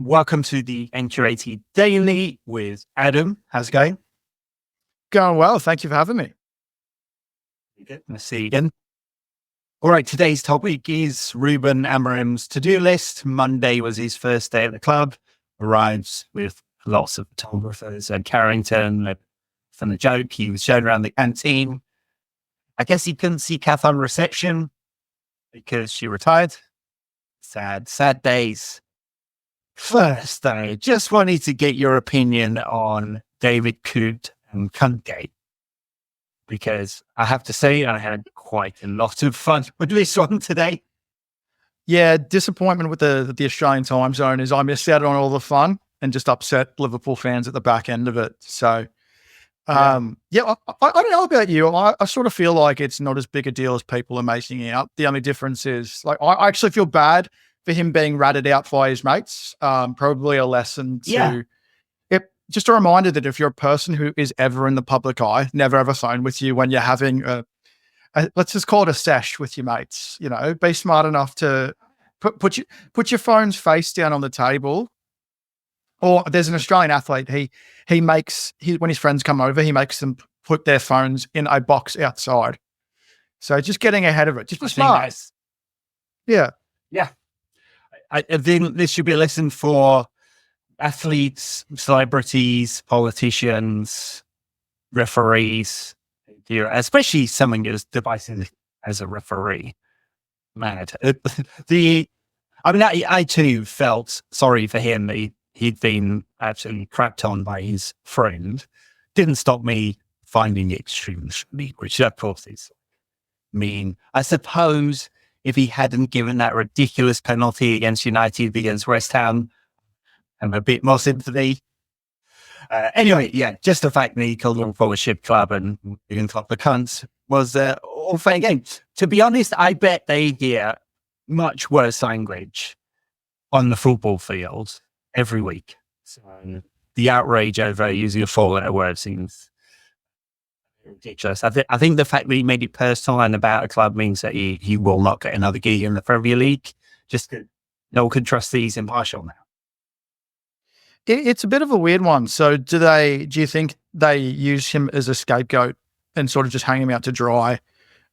Welcome to the NQAT Daily with Adam. How's it going? Going well. Thank you for having me. Good. Nice to see you again. All right, today's topic is Ruben Amorim's to-do list. Monday was his first day at the club. Arrives with lots of photographers and Carrington. From the joke, he was shown around the canteen. I guess he couldn't see Kath on reception because she retired. Sad days. First, I just wanted to get your opinion on David Coote and Cuntgate, because I have to say I had quite a lot of fun with this one today. Yeah, disappointment with the Australian time zone is I missed out on all the fun and just upset Liverpool fans at the back end of it. So, I don't know about you. I sort of feel like it's not as big a deal as people are making out. The only difference is, like, I actually feel bad for him being ratted out by his mates. Probably a lesson to just a reminder that if you're a person who is ever in the public eye, never have a phone with you when you're having let's just call it a sesh with your mates. You know, be smart enough to put your phone's face down on the table. Or there's an Australian athlete. He makes when his friends come over, he makes them put their phones in a box outside. So just getting ahead of it. Just be smart. Nice. Yeah. I think this should be a lesson for athletes, celebrities, politicians, referees, especially someone as divisive as a referee. Mad. I too felt sorry for him. He'd been absolutely crapped on by his friend. Didn't stop me finding it extremely, which of course is mean. I suppose if he hadn't given that ridiculous penalty against United, against West Ham, and a bit more sympathy. Anyway, just the fact that he called them for a ship club and even club the cunts was all fair game. To be honest, I bet they hear much worse language on the football field every week. So the outrage over using a four-letter word seems ridiculous. I think the fact that he made it personal and about a club means that he will not get another gig in the Premier League. Just no one can trust that he's impartial now. It's a bit of a weird one. So do you think they use him as a scapegoat and sort of just hang him out to dry?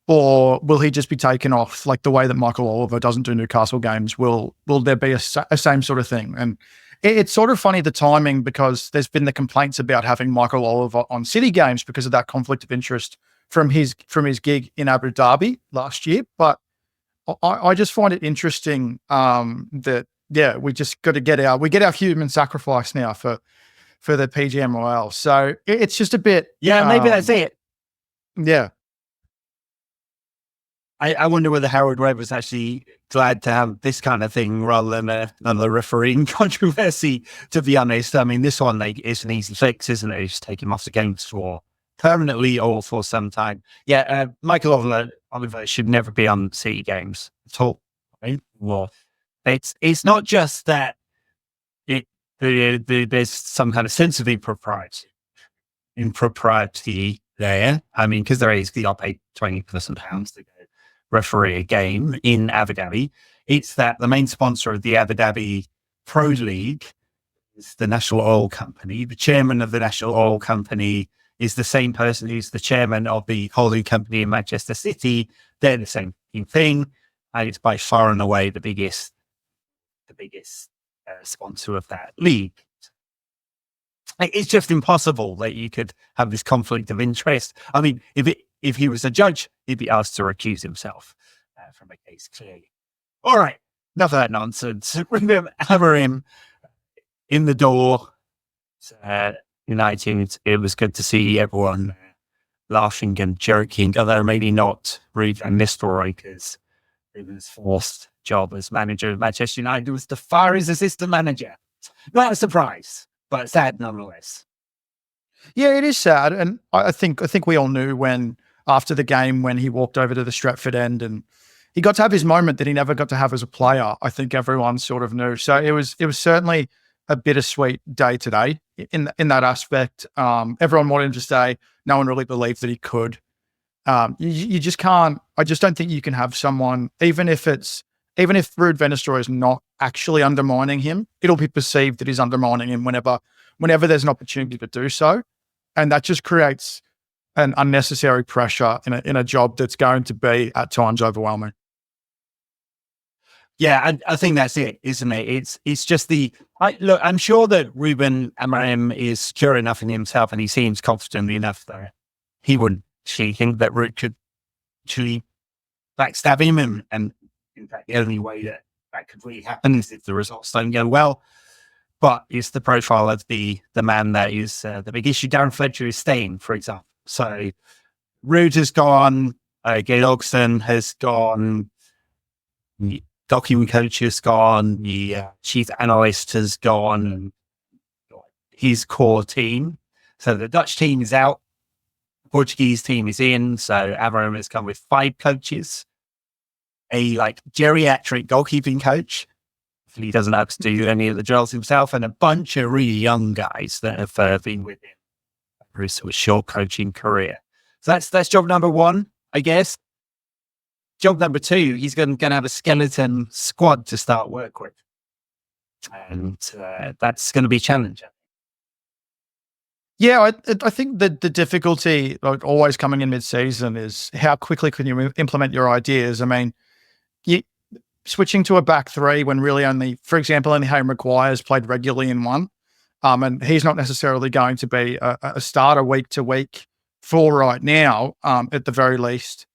Or will he just be taken off like the way that Michael Oliver doesn't do Newcastle games? Will there be a same sort of thing? And it's sort of funny, the timing, because there's been the complaints about having Michael Oliver on City games because of that conflict of interest from his gig in Abu Dhabi last year. But I just find it interesting that, we just got to get our human sacrifice now for the PGMOL. So it's just a bit. Yeah, maybe that's it. Yeah. I wonder whether Harold Webb was actually glad to have this kind of thing rather than another refereeing controversy, to be honest. I mean, this one is an easy fix, isn't it? Just take him off the games for permanently or for some time. Yeah, Michael Oliver should never be on City games at all. Right? Well, it's not just that there's some kind of sense of impropriety there. I mean, because there is, I'll pay £20,000 to go referee a game in Abu Dhabi. It's that the main sponsor of the Abu Dhabi Pro League is the National Oil Company. The chairman of the National Oil Company is the same person who's the chairman of the holding company in Manchester City. They're the same thing. And it's by far and away the biggest sponsor of that league. It's just impossible that you could have this conflict of interest. I mean, if he was a judge, he'd be asked to recuse himself from a case, clearly. All right, enough of that nonsense. Ruben Amorim in the door. United, it was good to see everyone laughing and joking, although maybe not Reuben this story, because Ruben's first job as manager of Manchester United was to fire his assistant manager. Not a surprise, but sad nonetheless. Yeah, it is sad. And I think we all knew when, after the game, when he walked over to the Stretford end and he got to have his moment that he never got to have as a player. I think everyone sort of knew. So it was certainly a bittersweet day today in that aspect. Everyone wanted him to stay. No one really believed that he could. You just can't. I just don't think you can have someone, even if it's even if Ruud van Nistelrooy is not actually undermining him, it'll be perceived that he's undermining him whenever there's an opportunity to do so. And that just creates an unnecessary pressure in a job that's going to be at times overwhelming. Yeah, I think that's it, isn't it? It's just look, I'm sure that Ruben Amorim is secure enough in himself and he seems confident enough that he wouldn't think that Ruud could actually backstab him. And in fact, the only way that could really happen is if the results don't go well. But it's the profile of the man that is the big issue. Darren Fletcher is staying, for example. So Ruud has gone, Gail Ogston has gone, the document coach has gone, the chief analyst has gone, and his core team. So the Dutch team is out, the Portuguese team is in. So Amorim has come with 5 coaches, a geriatric goalkeeping coach. He doesn't have to do any of the drills himself, and a bunch of really young guys that have been with him for his sort of short coaching career. So that's job number 1, I guess. Job number 2, he's going to have a skeleton squad to start work with, and that's going to be challenging. Yeah, I think that the difficulty, always coming in mid-season, is how quickly can you implement your ideas. I mean, switching to a back 3 when really only, for example, only Harry Maguire has played regularly in one, and he's not necessarily going to be a starter week to week for right now, at the very least.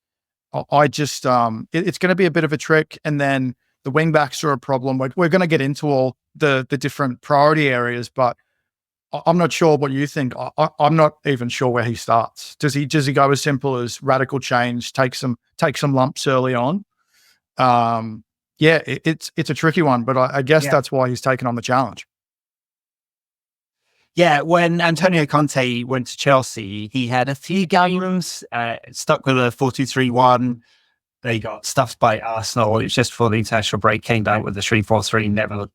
I just, it's going to be a bit of a trick. And then the wing backs are a problem. We're going to get into all the different priority areas, but I'm not sure what you think. I'm not even sure where he starts. Does he go as simple as radical change, take some lumps early on? Yeah, it's a tricky one, but I guess that's why he's taken on the challenge. Yeah, when Antonio Conte went to Chelsea, he had a few games stuck with a 4-2-3-1. They got stuffed by Arsenal. It was just before the international break, came down with the 3-4-3, never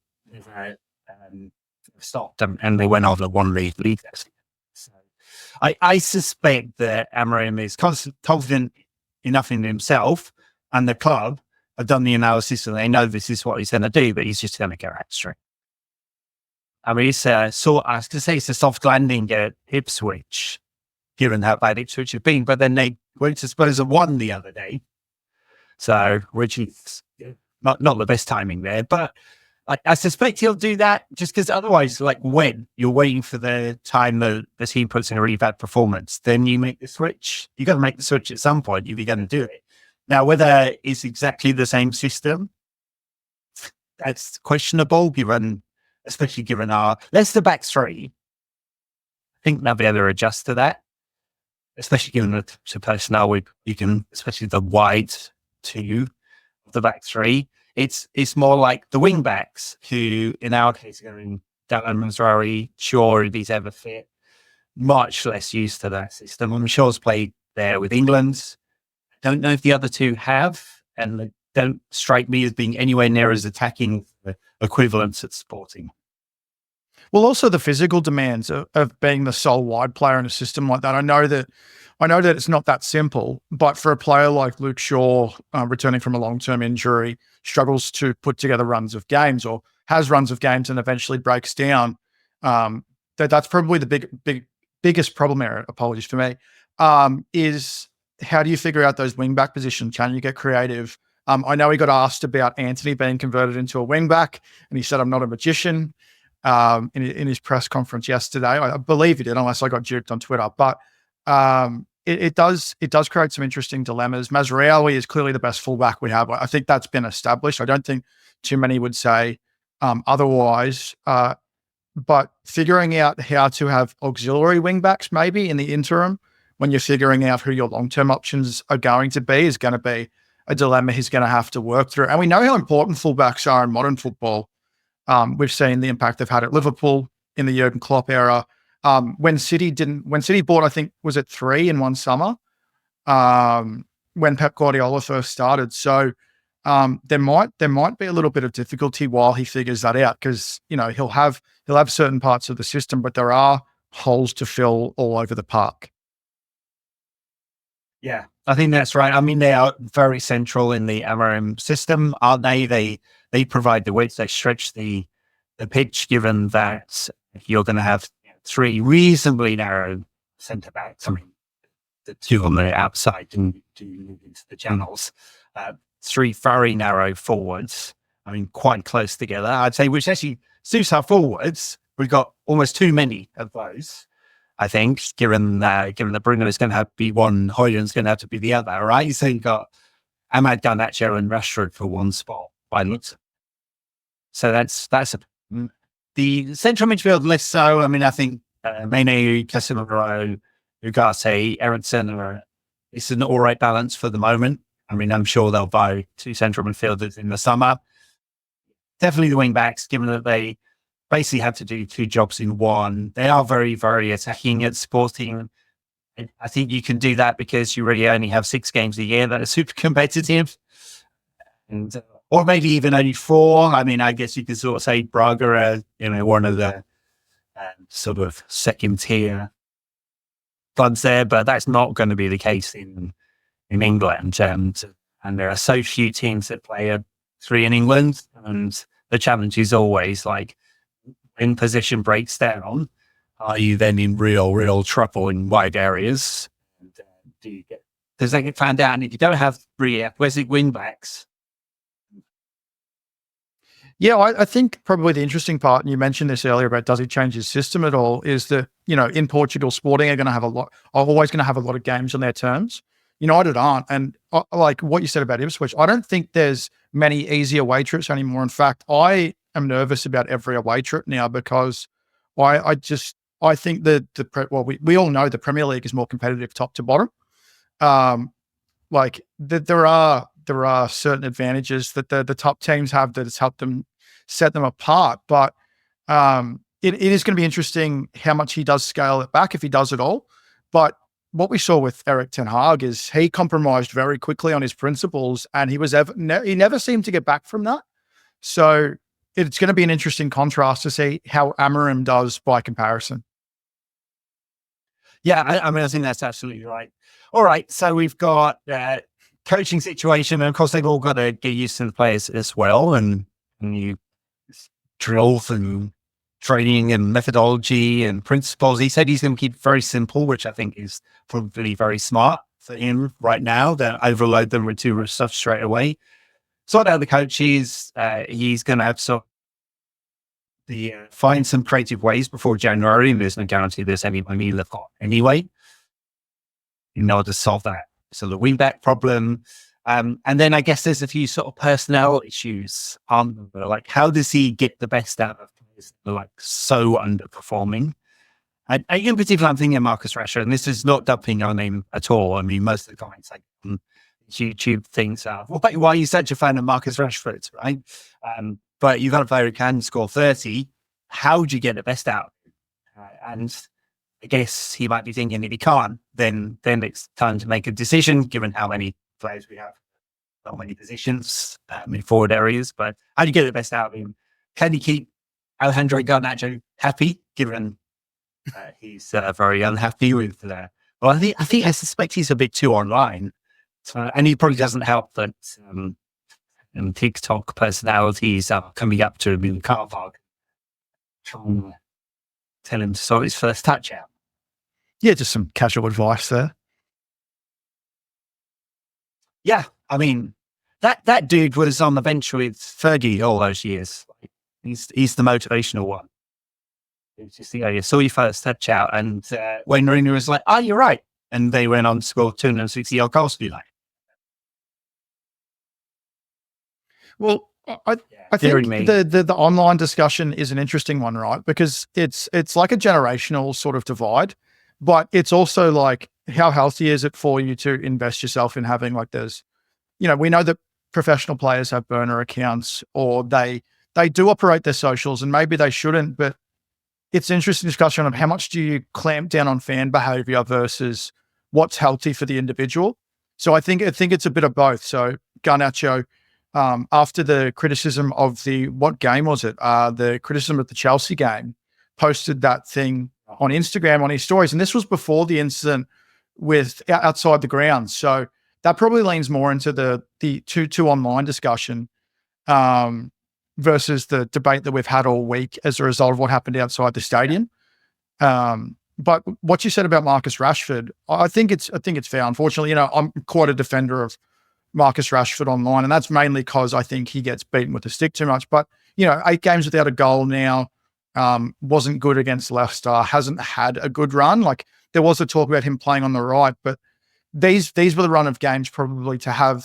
stopped, and they went on and won the league. So I suspect that Amorim is confident enough in himself, and the club have done the analysis and they know this is what he's going to do, but he's just going to go extra. I mean, it's I was going to say it's a soft landing at Ipswich, given how bad Ipswich have been, but then they went to Spurs and won the other day. So, which is not the best timing there, but I suspect he'll do that just because otherwise, when you're waiting for the time that the team puts in a really bad performance, then you make the switch. You got to make the switch at some point if you're going to do it. Now, whether it's exactly the same system, that's questionable, especially given our Leicester back 3. I think they'll be able to adjust to that, especially given the personnel you can, especially the wide 2 of the back 3. It's more like the wing backs who, in our case, are going Darren Mazraoui, Shaw, if he's ever fit, much less used to that system. I'm sure Shaw's played there with England. Don't know if the other 2 have, and they don't strike me as being anywhere near as attacking equivalents at Sporting. Well, also the physical demands of being the sole wide player in a system like that. I know that it's not that simple, but for a player like Luke Shaw, returning from a long-term injury, struggles to put together runs of games or has runs of games and eventually breaks down. That's probably the biggest problem area, apologies for me, is how do you figure out those wing back positions? Can you get creative? I know he got asked about Anthony being converted into a wing back, and he said, "I'm not a magician." In his press conference yesterday, I believe he did, unless I got duped on Twitter. But it does create some interesting dilemmas. Mazraoui is clearly the best fullback we have. I think that's been established. I don't think too many would say otherwise. But figuring out how to have auxiliary wing backs maybe in the interim, when you're figuring out who your long-term options are going to be, is going to be a dilemma he's going to have to work through. And we know how important fullbacks are in modern football. We've seen the impact they've had at Liverpool in the Jurgen Klopp era. When City bought, I think, was it 3 in one summer, when Pep Guardiola first started. So there might be a little bit of difficulty while he figures that out, because he'll have certain parts of the system, but there are holes to fill all over the park. Yeah, I think that's right. I mean, they are very central in the Amorim system, aren't they? They provide the width, they stretch the pitch, given that you're going to have three reasonably narrow centre backs. I mean, the two on the outside and into the channels. Three very narrow forwards. I mean, quite close together, I'd say, which actually suits our forwards. We've got almost too many of those, I think, given that Bruno is going to have to be one, Højlund's going to have to be the other, right? So you've got Ahmad Garnacho and Rashford for one spot by looks. So the central midfield less so. I mean, I think Mane, Casemiro, Ugarte, Eriksson it's an all right balance for the moment. I mean, I'm sure they'll buy two central midfielders in the summer. Definitely the wing backs, given that they basically have to do two jobs in one. They are very, very attacking at Sporting. I think you can do that because you really only have 6 games a year that are super competitive. And or maybe even only 4. I mean, I guess you could sort of say Braga are, one of the sort of second tier clubs there, but that's not going to be the case in England. And there are so few teams that play a 3 in England, and the challenge is always like, when position breaks down, are you then in real trouble in wide areas? And, does that get found out? And if you don't have 3 athletic wing backs. Yeah, I think probably the interesting part, and you mentioned this earlier about does he change his system at all, is that, in Portugal, Sporting are always going to have a lot of games on their terms. United aren't. And like what you said about Ipswich, I don't think there's many easy away trips anymore. In fact, I am nervous about every away trip now because I think that we all know the Premier League is more competitive top to bottom. There are certain advantages that the top teams have that has helped them set them apart. But it is going to be interesting how much he does scale it back, if he does at all. But what we saw with Erik ten Hag is he compromised very quickly on his principles, and he never seemed to get back from that. So it's going to be an interesting contrast to see how Amorim does by comparison. Yeah, I mean, I think that's absolutely right. All right, so we've got coaching situation, and of course they've all got to get used to the players as well, and you drills and training and methodology and principles. He said he's going to keep it very simple, which I think is probably very smart for him right now. That overload them with too much stuff straight away. Sort out the coaches. He's going to have find some creative ways before January, and there's no guarantee there's any money left anyway, in order to solve that. So the wing back problem. And then I guess there's a few sort of personnel issues. Like, how does he get the best out of players that are like so underperforming? And in particular, I'm thinking of Marcus Rashford, and this is not dumping on him at all. I mean, most of the comments like YouTube things are, why are you such a fan of Marcus Rashford, right? But you've got a player who can score 30. How do you get the best out? And I guess he might be thinking if he can't, then it's time to make a decision, given how many players we have, not many positions in forward areas. But how do you get the best out of him? Can you keep Alejandro Garnacho happy, given he's very unhappy with well, I suspect he's a bit too online. And he probably doesn't help that TikTok personalities are coming up to him in the car park, trying to tell him to sort his first touch out. Yeah, just some casual advice there. Yeah, I mean, that dude was on the bench with Fergie all those years. He's the motivational one. It's just, you saw your first touch out, and Wayne Rooney was like, "Oh, you're right," and they went on to score 260 odd goals. Well, I think the online discussion is an interesting one, right? Because it's like a generational sort of divide, but it's also like, how healthy is it for you to invest yourself in having like this? We know that professional players have burner accounts, or they do operate their socials, and maybe they shouldn't, but it's an interesting discussion of how much do you clamp down on fan behavior versus what's healthy for the individual. So I think it's a bit of both. So Garnacho, after the criticism of what game was it? The criticism of the Chelsea game, posted that thing on Instagram on his stories. And this was before the incident with outside the grounds. So that probably leans more into the two online discussion versus the debate that we've had all week as a result of what happened outside the stadium. But what you said about Marcus Rashford, I think it's fair. Unfortunately, I'm quite a defender of Marcus Rashford online, and that's mainly because I think he gets beaten with the stick too much. But 8 games without a goal now, wasn't good against Leicester, hasn't had a good run. Like, there was a talk about him playing on the right, but these were the run of games probably to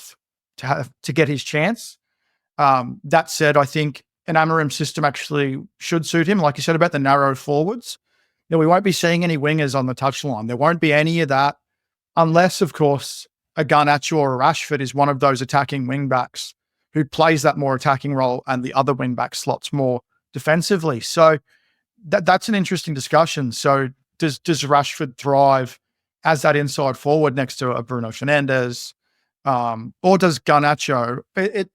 get his chance. That said, I think an Amorim system actually should suit him. Like you said about the narrow forwards, we won't be seeing any wingers on the touchline. There won't be any of that unless, of course, a Garnacho or a Rashford is one of those attacking wing backs who plays that more attacking role and the other wing back slots more defensively. So that's an interesting discussion. So does Rashford thrive as that inside forward next to a Bruno Fernandes, or does Garnacho? I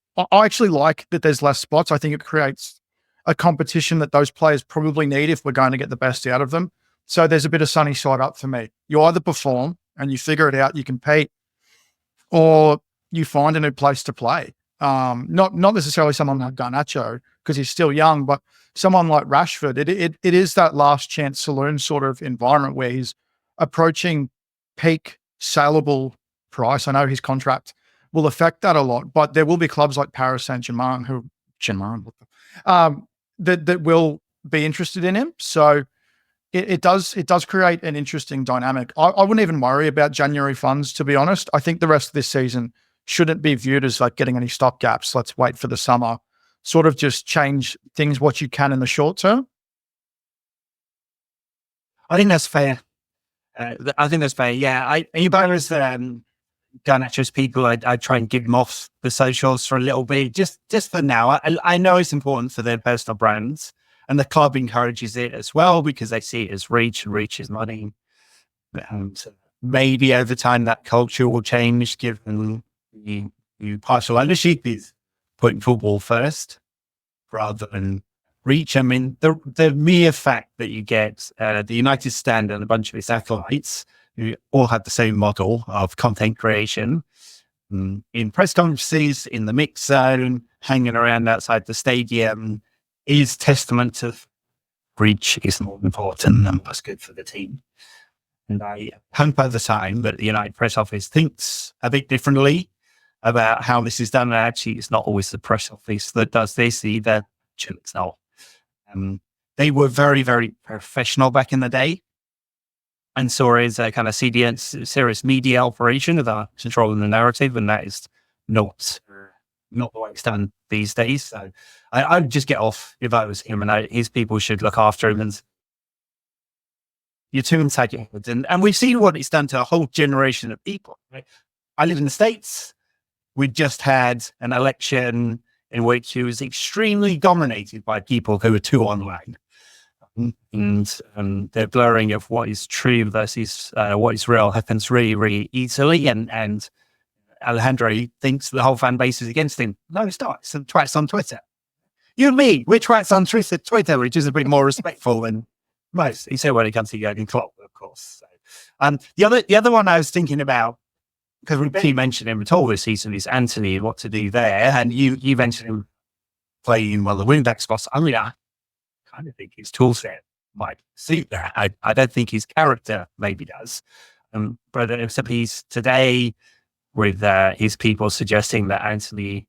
actually like that there's less spots. I think it creates a competition that those players probably need if we're going to get the best out of them. So there's a bit of sunny side up for me. You either perform and you figure it out, you compete, or you find a new place to play. Not necessarily someone like Garnacho because he's still young, but someone like Rashford. It is that last chance saloon sort of environment where he's approaching peak saleable price. I know his contract will affect that a lot, but there will be clubs like Paris Saint-Germain that will be interested in him. So it does create an interesting dynamic. I wouldn't even worry about January funds, to be honest. I think the rest of this season shouldn't be viewed as like getting any stopgaps. Let's wait for the summer. Sort of just change things what you can in the short term. I think that's fair. Yeah, even as Garnacho's people, I try and give them off the socials for a little bit, just for now. I know it's important for their personal brands, and the club encourages it as well because they see it as reach, and reach is money. And maybe over time that culture will change, given the partial ownership is putting football first rather than reach. I mean, the mere fact that you get the United Stand and a bunch of its athletes who all have the same model of content creation in press conferences, in the mix zone, hanging around outside the stadium, is testament to reach is more important than what's good for the team. And I hope over time that the United press office thinks a bit differently about how this is done. And actually, it's not always the press office that does this either. It's not. They were very, very professional back in the day, and saw it as a kind of serious media operation about controlling the narrative, and that is not the way it's done these days. So I'd just get off if I was him, and his people should look after him. And you're too entitled, and we've seen what it's done to a whole generation of people. Right? I live in the States. We just had an election in which it was extremely dominated by people who were too online. And the blurring of what is true versus what is real happens really, really easily. And Alejandro thinks the whole fan base is against him. No, it's not. It's some twats on Twitter. You and me, we're twats on Twitter, which is a bit more respectful than most. He said when it comes to Jurgen Klopp, of course. So, the other one I was thinking about, because we barely mentioned him at all this season, is Anthony and what to do there. And you mentioned him playing the wing back spots. I mean, I kind of think his tool set might suit that. I don't think his character maybe does. But except he's today with his people suggesting that Anthony,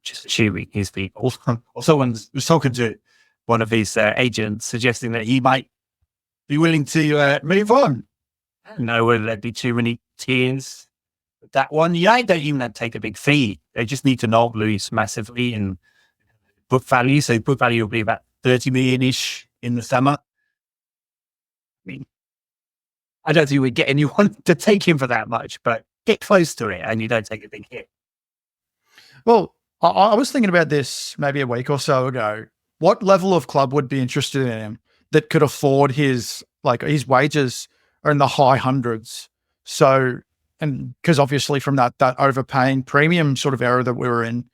just assuming his people, or someone was talking to one of his agents suggesting that he might be willing to move on. I don't know whether there'd be too many tears. That one, I don't even have to take a big fee. They just need to not lose massively in book value. So book value will be about 30 million-ish in the summer. I mean, I don't think we'd get anyone to take him for that much, but get close to it and you don't take a big hit. Well, I was thinking about this maybe a week or so ago. What level of club would be interested in him that could afford his wages are in the high hundreds? So, and because obviously from that overpaying premium sort of era that we were in,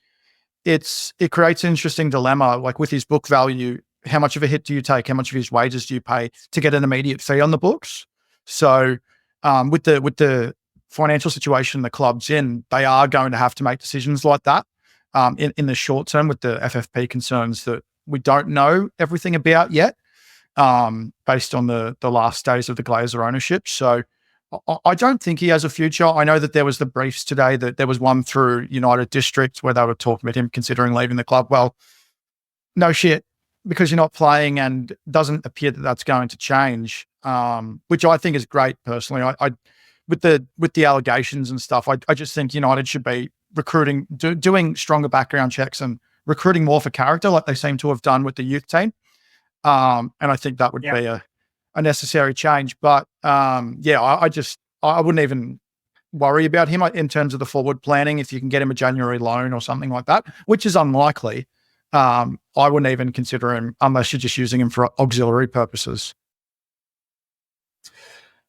it creates an interesting dilemma. Like with his book value, how much of a hit do you take? How much of his wages do you pay to get an immediate fee on the books? So, with the financial situation the club's in, they are going to have to make decisions like that in the short term with the FFP concerns that we don't know everything about yet, based on the last days of the Glazer ownership. So I don't think he has a future. I know that there was the briefs today that there was one through United District where they were talking about him considering leaving the club. Well, no shit, because you're not playing, and doesn't appear that that's going to change, which I think is great personally. I with the allegations and stuff, I just think United should be recruiting, doing stronger background checks and recruiting more for character like they seem to have done with the youth team. And I think that would be a necessary change. But I wouldn't even worry about him in terms of the forward planning. If you can get him a January loan or something like that, which is unlikely, I wouldn't even consider him unless you're just using him for auxiliary purposes.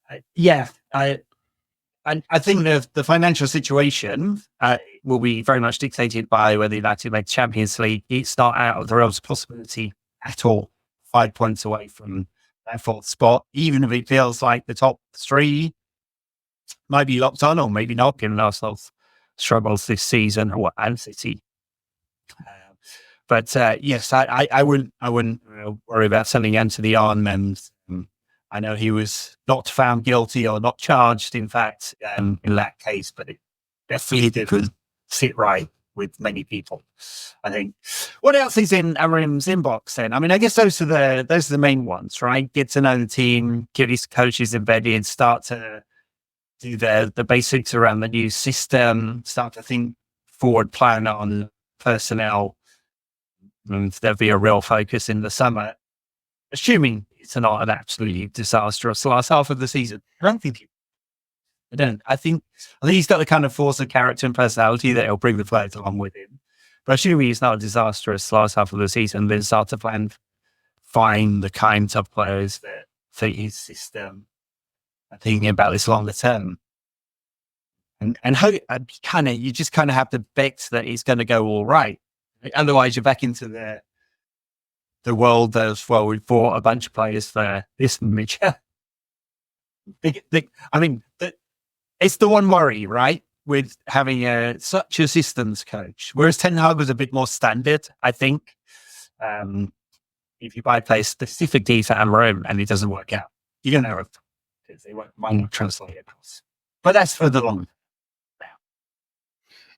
I think the financial situation will be very much dictated by whether United make Champions League. It's not out of the realms of possibility at all. 5 points away from that fourth spot, even if it feels like the top three might be locked on, or maybe not, given Arsenal's struggles this season, and City. But yes, I wouldn't worry about sending Anthony on. And I know he was not found guilty or not charged, in fact, in that case, but it definitely didn't sit right with many people, I think. What else is in Amorim's inbox then? I mean, I guess those are the main ones, right? Get to know the team, get his coaches embedded, start to do the basics around the new system, start to think forward plan on personnel, and there'll be a real focus in the summer, assuming it's not an absolutely disastrous last half of the season. I think he's got the kind of force of character and personality that he'll bring the players along with him. But assuming it's not a disastrous last half of the season, then start to find the kinds of players that fit his system, and thinking about this longer term. And you just kind of have to bet that it's going to go all right. Otherwise, you're back into the world of, well, we bought a bunch of players for this image. It's the one worry, right, with having such a systems coach. Whereas Ten Hag was a bit more standard, I think. If you buy players specifically for Amorim and it doesn't work out, you're going to have because they won't translate across. But that's for the long.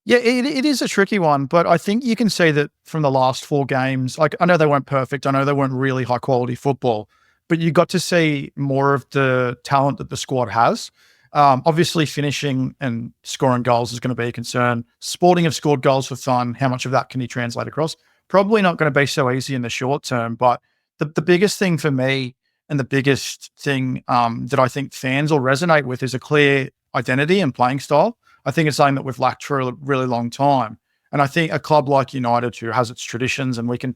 Yeah, it is a tricky one, but I think you can see that from the last 4 games. Like, I know they weren't perfect. I know they weren't really high quality football, but you got to see more of the talent that the squad has. Obviously, finishing and scoring goals is going to be a concern. Sporting have scored goals for fun. How much of that can you translate across? Probably not going to be so easy in the short term, but the biggest thing for me, and the biggest thing that I think fans will resonate with, is a clear identity and playing style. I think it's something that we've lacked for a really long time. And I think a club like United, who has its traditions, and we can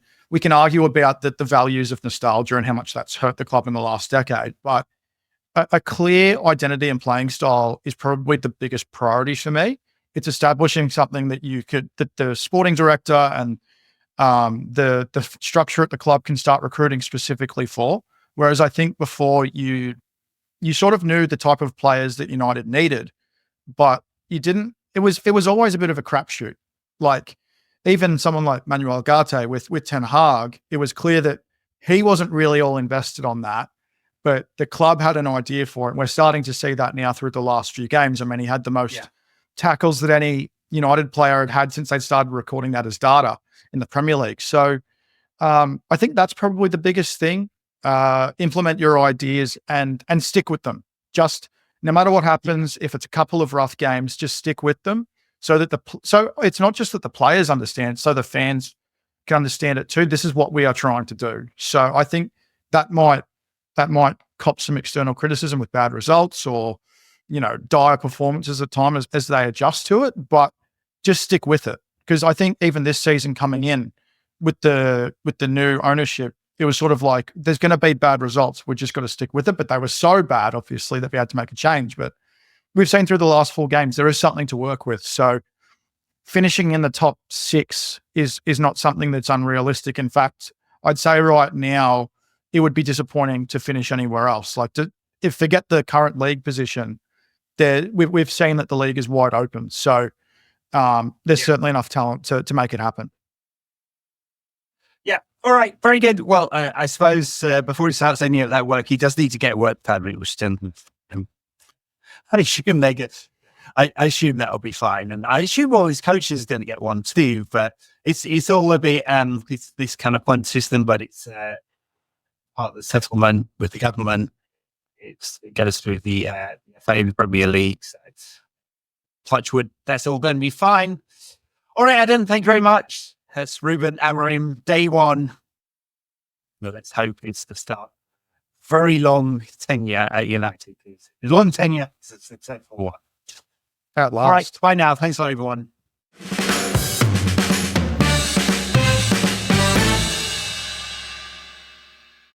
argue about the values of nostalgia and how much that's hurt the club in the last decade, but a clear identity and playing style is probably the biggest priority for me. It's establishing something that the sporting director and the structure at the club can start recruiting specifically for. Whereas I think before you sort of knew the type of players that United needed, but you didn't. It was always a bit of a crapshoot. Like, even someone like Manuel Ugarte with Ten Hag, it was clear that he wasn't really all invested on that, but the club had an idea for it. We're starting to see that now through the last few games. I mean, he had the most tackles that any United player had since they started recording that as data in the Premier League. So I think that's probably the biggest thing. Implement your ideas and stick with them. Just no matter what happens, if it's a couple of rough games, just stick with them, so that so it's not just that the players understand, so the fans can understand it too. This is what we are trying to do. So I think that might cop some external criticism with bad results, or dire performances at times as they adjust to it. But just stick with it, because I think even this season coming in with the new ownership, it was sort of like, there's going to be bad results. We're just got to stick with it. But they were so bad, obviously, that we had to make a change. But we've seen through the last 4 games, there is something to work with. So finishing in the top 6 is not something that's unrealistic. In fact, I'd say right now, it would be disappointing to finish anywhere else. Like, if forget the current league position, we've seen that the league is wide open. So there's certainly enough talent to make it happen. Yeah. All right. Very good. Well, I suppose before he starts any of that work, he does need to get a work permit, which I assume they get. I assume that'll be fine, and I assume all his coaches are going to get one too. But it's all a bit it's this kind of point system, but it's part of the settlement with the government. It goes through the FA and the Premier League. So it's touch wood. That's all going to be fine. All right, Adam. Thank you very much. That's Ruben Amorim, day one. Well, let's hope it's the start. Very long tenure at United. Long tenure. It's a successful one. At last. All right. Bye now. Thanks, everyone.